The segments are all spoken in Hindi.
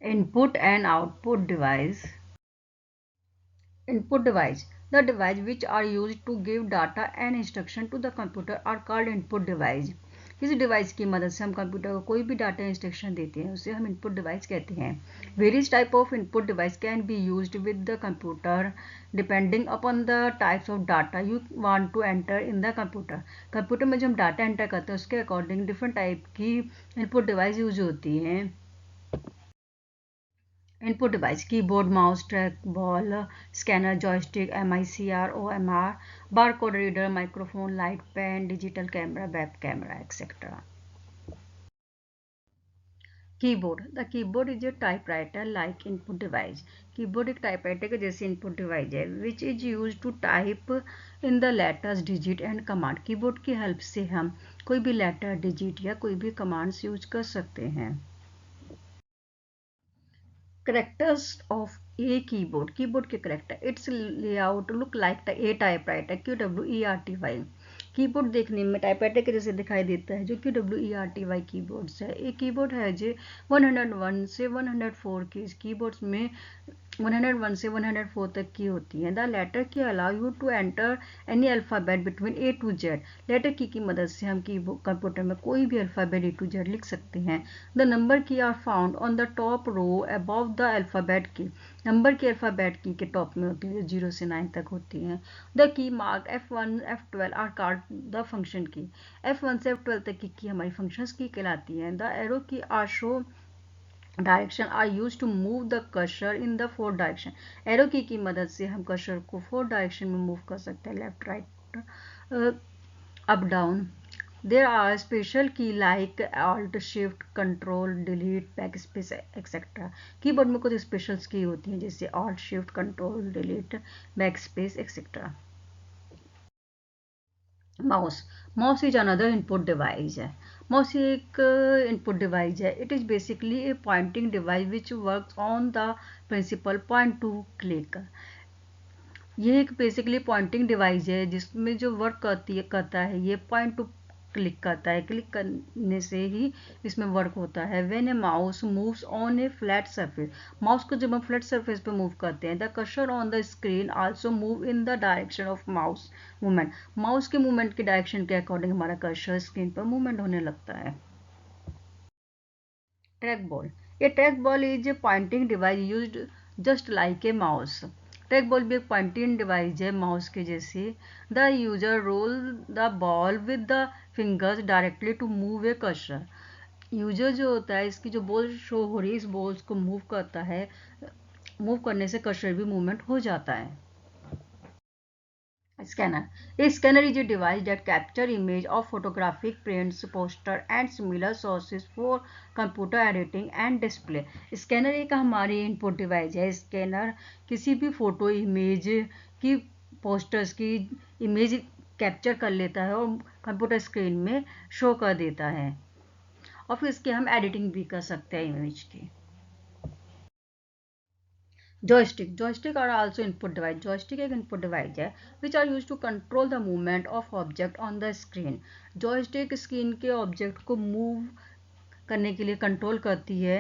Input and output device. Input device. The device which are used to give data and instruction to the computer are called input device. किसी डिवाइस की मदद से हम कंप्यूटर को कोई भी डाटा इंस्ट्रक्शन देते हैं उसे हम इनपुट डिवाइस कहते हैं. Various type of input device can be used with the computer depending upon the types of data you want to enter in the computer. Computer में जो हम डाटा एंटर करते हैं उसके अकॉर्डिंग डिफरेंट टाइप की इनपुट डिवाइस यूज होती हैं. Input device: keyboard, mouse, trackball, scanner, joystick, MICR, OMR, barcode reader, microphone, light pen, digital camera, web camera, etc. Keyboard. The keyboard is a typewriter like input device. Keyboard एक टाइपराइटर के जैसे इनपुट डिवाइस है which is use to type in the letters, digit and command. Keyboard की हेल्प से हम कोई भी लेटर, डिजिट या कोई भी कमांड्स यूज कर सकते हैं. Characters of a keyboard. Keyboard के character. Its layout look like the A typewriter. QWERTY. Keyboard देखने में टाइपराइटर के जैसे दिखाई देता है जो QWERTY कीबोर्ड्स है. एक कीबोर्ड है जो 101 से 104 के कीबोर्ड्स में 101 से 104 तक की होती हैं. The letter keys allow you to enter any alphabet between A to Z. Letter की मदद से हम कंप्यूटर में कोई भी अल्फ़ाबेट A to Z लिख सकते हैं. The number keys are found on the top row above the alphabet keys. Number keys alphabet keys के टॉप में होती है जो 0 से 9 तक होती हैं. The key mark F1 F12 are called the function keys. F1 से F12 तक की हमारी फंक्शंस की कहलाती हैं. The arrow keys are show direction are use to move the cursor in the 4 direction. Arrow की मदद से हम कर्सर को 4 डायरेक्शन में मूव कर सकते हैं, left, right, up, down. There are special key like alt, shift, control, delete, backspace etcetera. Keyboard में कुछ स्पेशल की होती हैं जैसे alt, shift, control, delete, backspace etcetera. Mouse. Mouse is another input device है. माउस एक इनपुट डिवाइस है. It is basically a pointing device which works on the principle point to click. ये एक बेसिकली पॉइंटिंग डिवाइस है जिसमें जो वर्क करता है ये पॉइंट टू क्लिक करता है. क्लिक करने से ही इसमें वर्क होता है. When A mouse moves on A flat surface. Mouse को जब हम फ्लैट सरफेस पे मूव करते हैं the cursor on the screen also move in the direction of mouse movement. Mouse के मूवमेंट के डायरेक्शन के अकॉर्डिंग हमारा कर्सर स्क्रीन पर मूवमेंट होने लगता है. Track ball. A track ball is a pointing device used just like a mouse. Track ball भी एक पॉइंटिंग डिवाइस है माउस के जैसे. The user roll the ball with the fingers directly to move a cursor. User जो होता है इसकी जो बॉल शो हो रही है इस बॉल्स को मूव करता है. मूव करने से कर्सर भी मूवमेंट हो जाता है. Scanner. A scanner is a device that captures images of photographic prints, posters and similar sources for computer editing and display. Scanner एक हमारी इनपुट डिवाइस है. स्कैनर किसी भी फोटो, इमेज की, पोस्टर्स की इमेज कैप्चर कर लेता है और कंप्यूटर स्क्रीन में शो कर देता है और फिर इसके हम एडिटिंग भी कर सकते हैं इमेज की. Joystick. Joystick are also input device. Joystick एक input device है which are used to control the movement of object on the screen. Joystick screen के ऑब्जेक्ट को मूव करने के लिए कंट्रोल करती है.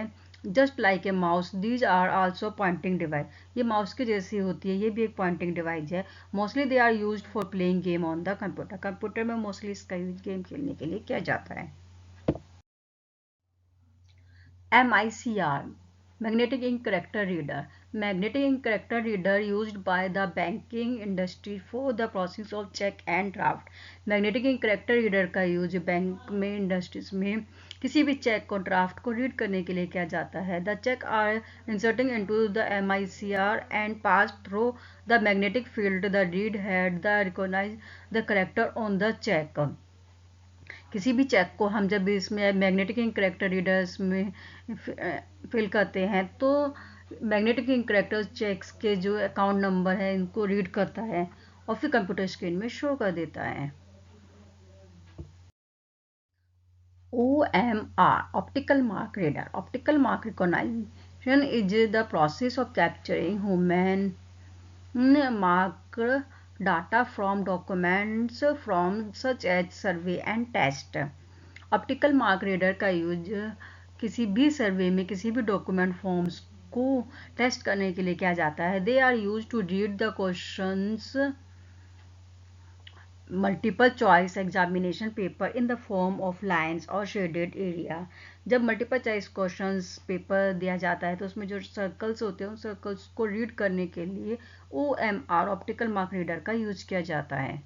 Just like a mouse these are also pointing device. ये माउस के जैसी होती है, ये भी एक पॉइंटिंग डिवाइस है. Mostly they are used for playing game on the computer. Computer में मोस्टली इसका यूज गेम खेलने के लिए किया जाता है. MICR. Magnetic Ink Character Reader. Magnetic Ink Character Reader used by the banking industry for the process of check and draft. Magnetic Ink Character Reader का यूज बैंक में, इंडस्ट्रीज में किसी भी चेक को, ड्राफ्ट को रीड करने के लिए किया जाता है. The cheque are inserting into the MICR and pass through the magnetic field. The read head the recognize the character on the cheque. किसी भी चेक को हम जब इसमें मैग्नेटिक इंक करेक्टर रीडर्स में फिल करते हैं तो मैग्नेटिक इंक करेक्टर चेक्स के जो अकाउंट नंबर है इनको रीड करता है और फिर कंप्यूटर स्क्रीन में शो कर देता है. OMR. Optical Mark Reader. Optical Mark Recognition is the process of capturing human mark data from documents from such as survey and test. Optical mark reader का यूज किसी भी सर्वे में किसी भी डॉक्यूमेंट फॉर्म्स को टेस्ट करने के लिए किया जाता है। They are use to read the questions multiple choice examination paper in the form of lines और शेडेड एरिया। जब मल्टीपल चॉइस क्वेश्चंस पेपर दिया जाता है तो उसमें जो सर्कल्स होते हैं उन सर्कल्स को रीड करने के लिए OMR ऑप्टिकल मार्क रीडर का यूज किया जाता है।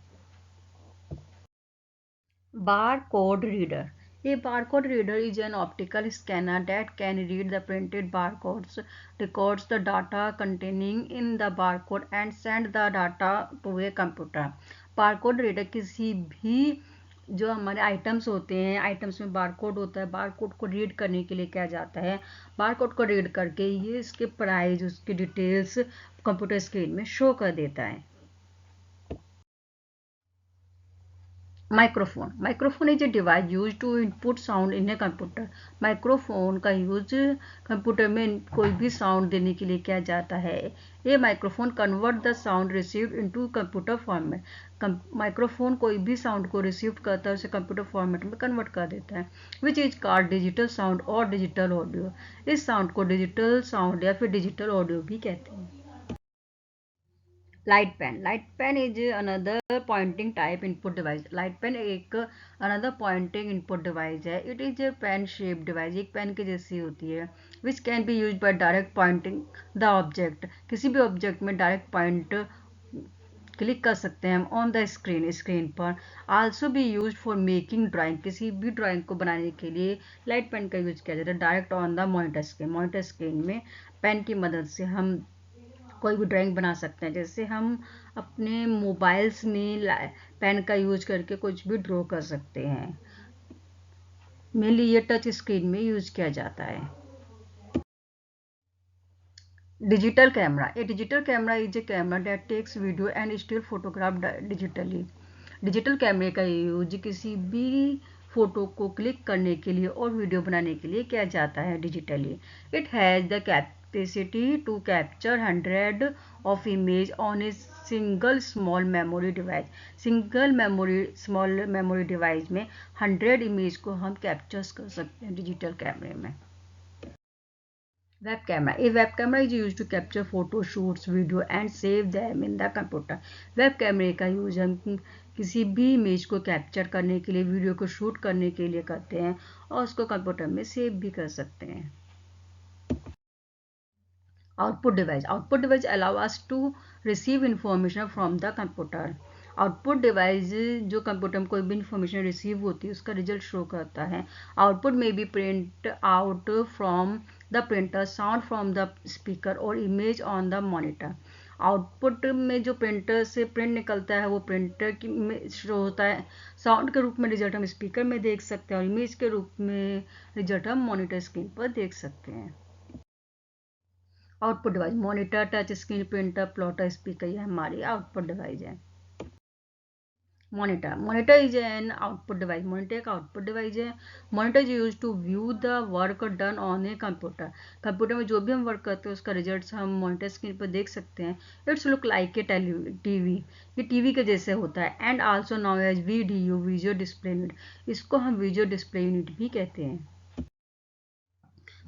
Barcode reader. A barcode reader is an optical scanner that can read the printed barcodes, records the data containing in the barcode and send the data to a computer. Barcode reader किसी भी जो हमारे आइटम्स होते हैं, आइटम्स में बारकोड होता है, बारकोड को रीड करने के लिए किया जाता है। बारकोड को रीड करके ये इसके प्राइस, उसकी डिटेल्स कंप्यूटर स्क्रीन में शो कर देता है। Microphone. Microphone is a device use to input sound in a computer. Microphone का यूज कंप्यूटर में कोई भी साउंड देने के लिए किया जाता है। ये microphone convert the sound received into computer format. Microphone कोई भी साउंड को रिसीव करता है उसे कंप्यूटर फॉर्मेट में कन्वर्ट कर देता है, which is called digital sound और डिजिटल ऑडियो। इस साउंड को डिजिटल साउंड या फिर डिजिटल ऑडियो भी कहते हैं। Light pen. Light pen is another pointing type input device. Light pen एक अनदर पॉइंटिंग इनपुट डिवाइस है। It is a pen shape device, एक पेन के जैसी होती है, which can be use by direct pointing the object. किसी भी ऑब्जेक्ट में डायरेक्ट पॉइंट क्लिक कर सकते हैं हम ऑन द स्क्रीन पर। आल्सो भी यूज फॉर मेकिंग ड्राइंग। किसी भी ड्राइंग को बनाने के लिए लाइट पेन का यूज किया जाता है direct on the monitor screen. Monitor screen में पेन की मदद से हम कोई भी ड्राइंग बना सकते हैं। जैसे हम अपने मोबाइल्स में पेन का यूज करके कुछ भी ड्रॉ कर सकते हैं। मेनली ये टच स्क्रीन में यूज किया जाता है। Digital camera. A digital camera is a camera that takes video and still photograph digitally. Digital कैमरे का यूज किसी भी फोटो को क्लिक करने के लिए और वीडियो बनाने के लिए किया जाता है digitally. It has the capacity to capture 100 of image on a single small memory device. Small memory device में 100 इमेज को हम कैप्चर कर सकते हैं डिजिटल कैमरे में। Web camera. A web camera is use to capture photo, shoots, video and save them in the computer. Web कैमरे का यूज हम किसी भी इमेज को कैप्चर करने के लिए, वीडियो को शूट करने के लिए करते हैं और उसको कंप्यूटर में सेव भी कर सकते हैं। Output device. Output device allow us to receive information from the computer. Output device जो कंप्यूटर में कोई भी इंफॉर्मेशन रिसीव होती है उसका रिजल्ट शो करता है। आउटपुट में बी print out from the printer, sound from the speaker और image on the monitor. Output में जो प्रिंटर से प्रिंट निकलता है वो प्रिंटर की में शो होता है। साउंड के रूप में रिजल्ट हम स्पीकर में देख सकते हैं और इमेज के रूप में रिजल्ट हम मॉनिटर स्क्रीन पर देख सकते हैं। Output device monitor, touch screen, printer, plotter, speaker, ये हमारी आउटपुट डिवाइस है। Monitor. Monitor is an output device. Monitor एक आउटपुट डिवाइस है। Monitor is use to view the work done on a computer. Computer में जो भी हम वर्क करते हैं उसका रिजल्ट हम मॉनिटर स्क्रीन पर देख सकते हैं। It's look like a TV. ये टीवी के जैसे होता है। And also known as VDU, visual display unit. इसको हम विजुअल डिस्प्ले यूनिट भी कहते हैं।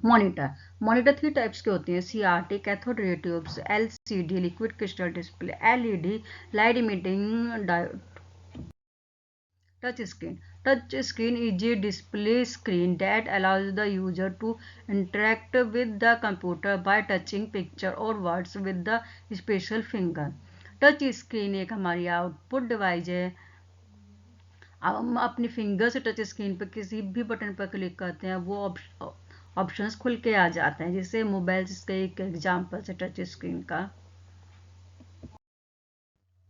मॉनिटर। मॉनिटर 3 टाइप्स के होते हैं: CRT, cathode ray tubes, LCD, liquid crystal display, LED, light emitting diode. Touch screen. Touch screen is a display screen that allows the user to interact with the computer by touching picture or words with the special finger. Touch screen एक हमारी आउटपुट डिवाइस है। अब हम अपनी फिंगर से टच स्क्रीन पर किसी भी बटन पर क्लिक करते हैं वो ऑप्शंस खुल के आ जाते हैं। जैसे मोबाइल का एक एग्जाम्पल से टच स्क्रीन का।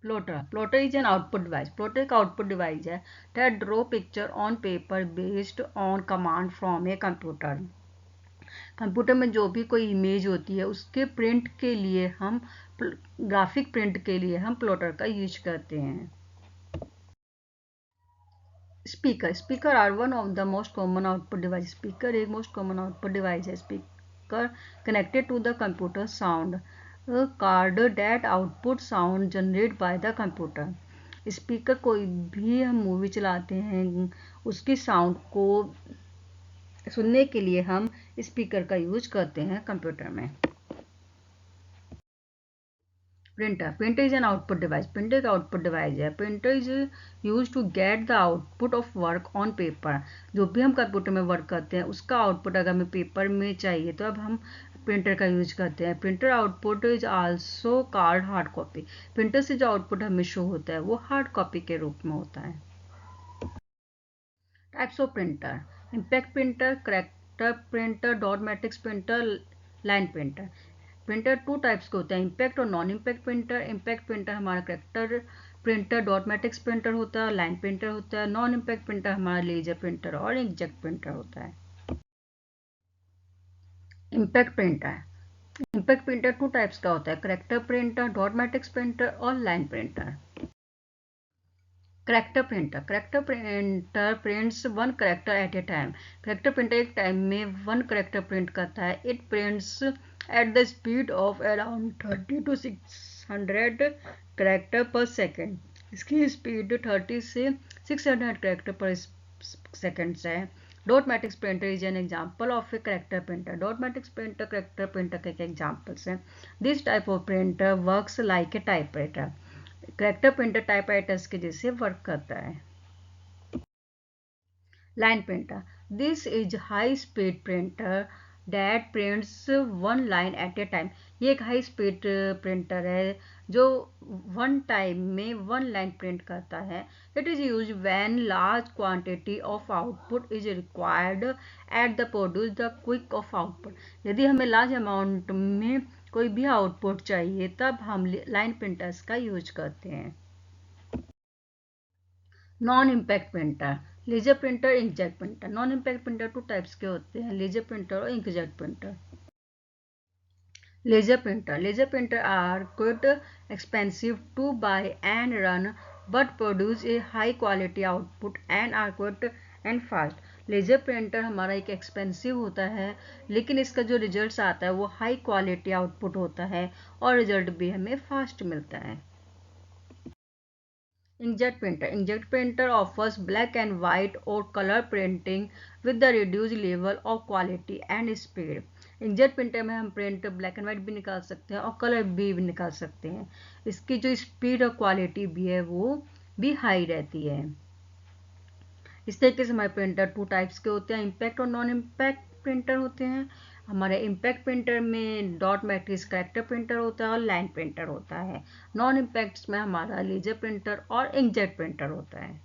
Plotter. Plotter is an output device. Plotter एक आउटपुट डिवाइस है that draw picture on paper based on command from A computer. Computer में जो भी कोई इमेज होती है उसके प्रिंट के लिए हम ग्राफिक प्रिंट के लिए हम प्लॉटर का यूज करते हैं। Speaker. Speaker are one of the most common output device. Speaker एक मोस्ट कॉमन आउटपुट डिवाइस है। Speaker connected to the computer sound card that output sound generate by the computer. Speaker कोई भी हम मूवी चलाते हैं उसकी साउंड को सुनने के लिए हम स्पीकर का यूज करते हैं कंप्यूटर में। Printer is an output device. Printer एक आउटपुट डिवाइस है। Printer is use to get the output of work on paper. जो भी हम कंप्यूटर में वर्क करते हैं उसका आउटपुट अगर हमें पेपर में चाहिए तो अब हम प्रिंटर का यूज करते हैं। Printer output is also called hard copy. Printer से जो आउटपुट हमें शो होता है वो हार्ड कॉपी के रूप में होता है। Types of printer: impact printer, character printer, dot matrix printer, line printer. Printer two types के होते हैं, इम्पैक्ट और non impact printer. Impact printer हमारा character printer, dot matrix printer होता है, लाइन प्रिंटर होता है। नॉन इम्पैक्ट प्रिंटर हमारा लेजर प्रिंटर और इंकजेट प्रिंटर होता है। Impact printer: impact printer two types का होता है, character printer, dot matrix printer और line printer. Character printer prints one character eight ए टाइम। करेक्टर प्रिंटर एक टाइम में वन करेक्टर प्रिंट करता है। It prints at the speed of around 30 to 600 character पर सेकेंड। इसकी स्पीड 30 से 600 करेक्टर पर सेकेंड है। Dot matrix printer is an example of a character printer. Dot matrix printer character printer के एग्जाम्पल्स हैं। This type of printer works like a typewriter. Character printer typewriters के जैसे वर्क करता है। Line printer: this is high speed printer that prints one line at A time. ये एक हाई स्पीड प्रिंटर है जो वन टाइम में वन लाइन प्रिंट करता है। It is use when large quantity of output is required at the produce the quick of output. यदि हमें लार्ज अमाउंट में कोई भी आउटपुट चाहिए तब हम लाइन प्रिंटर्स का यूज करते हैं। Non impact printer: laser printer, inkjet printer. Non impact printer two types के होते हैं, लेजर प्रिंटर और inkjet printer. Laser printer are quite expensive to buy and run but produce a high quality output and are quiet and fast. Laser printer हमारा एक एक्सपेंसिव होता है लेकिन इसका जो रिजल्ट आता है वो हाई क्वालिटी आउटपुट होता है और रिजल्ट भी हमें फास्ट मिलता है। Inkjet printer offers black and white or color printing with the reduced level of quality and speed. Inkjet printer में हम प्रिंट ब्लैक एंड वाइट भी निकाल सकते हैं और कलर भी निकाल सकते हैं। इसकी जो स्पीड और क्वालिटी भी है वो भी हाई रहती है। इस तरीके से हमारे प्रिंटर टू टाइप्स के होते हैं, इम्पैक्ट और नॉन इम्पैक्ट प्रिंटर होते हैं। हमारे इम्पैक्ट प्रिंटर में डॉट मैट्रिक्स करेक्टर प्रिंटर होता है और लाइन प्रिंटर होता है। नॉन इम्पैक्ट्स में हमारा लेजर प्रिंटर और इंकजेट प्रिंटर होता है।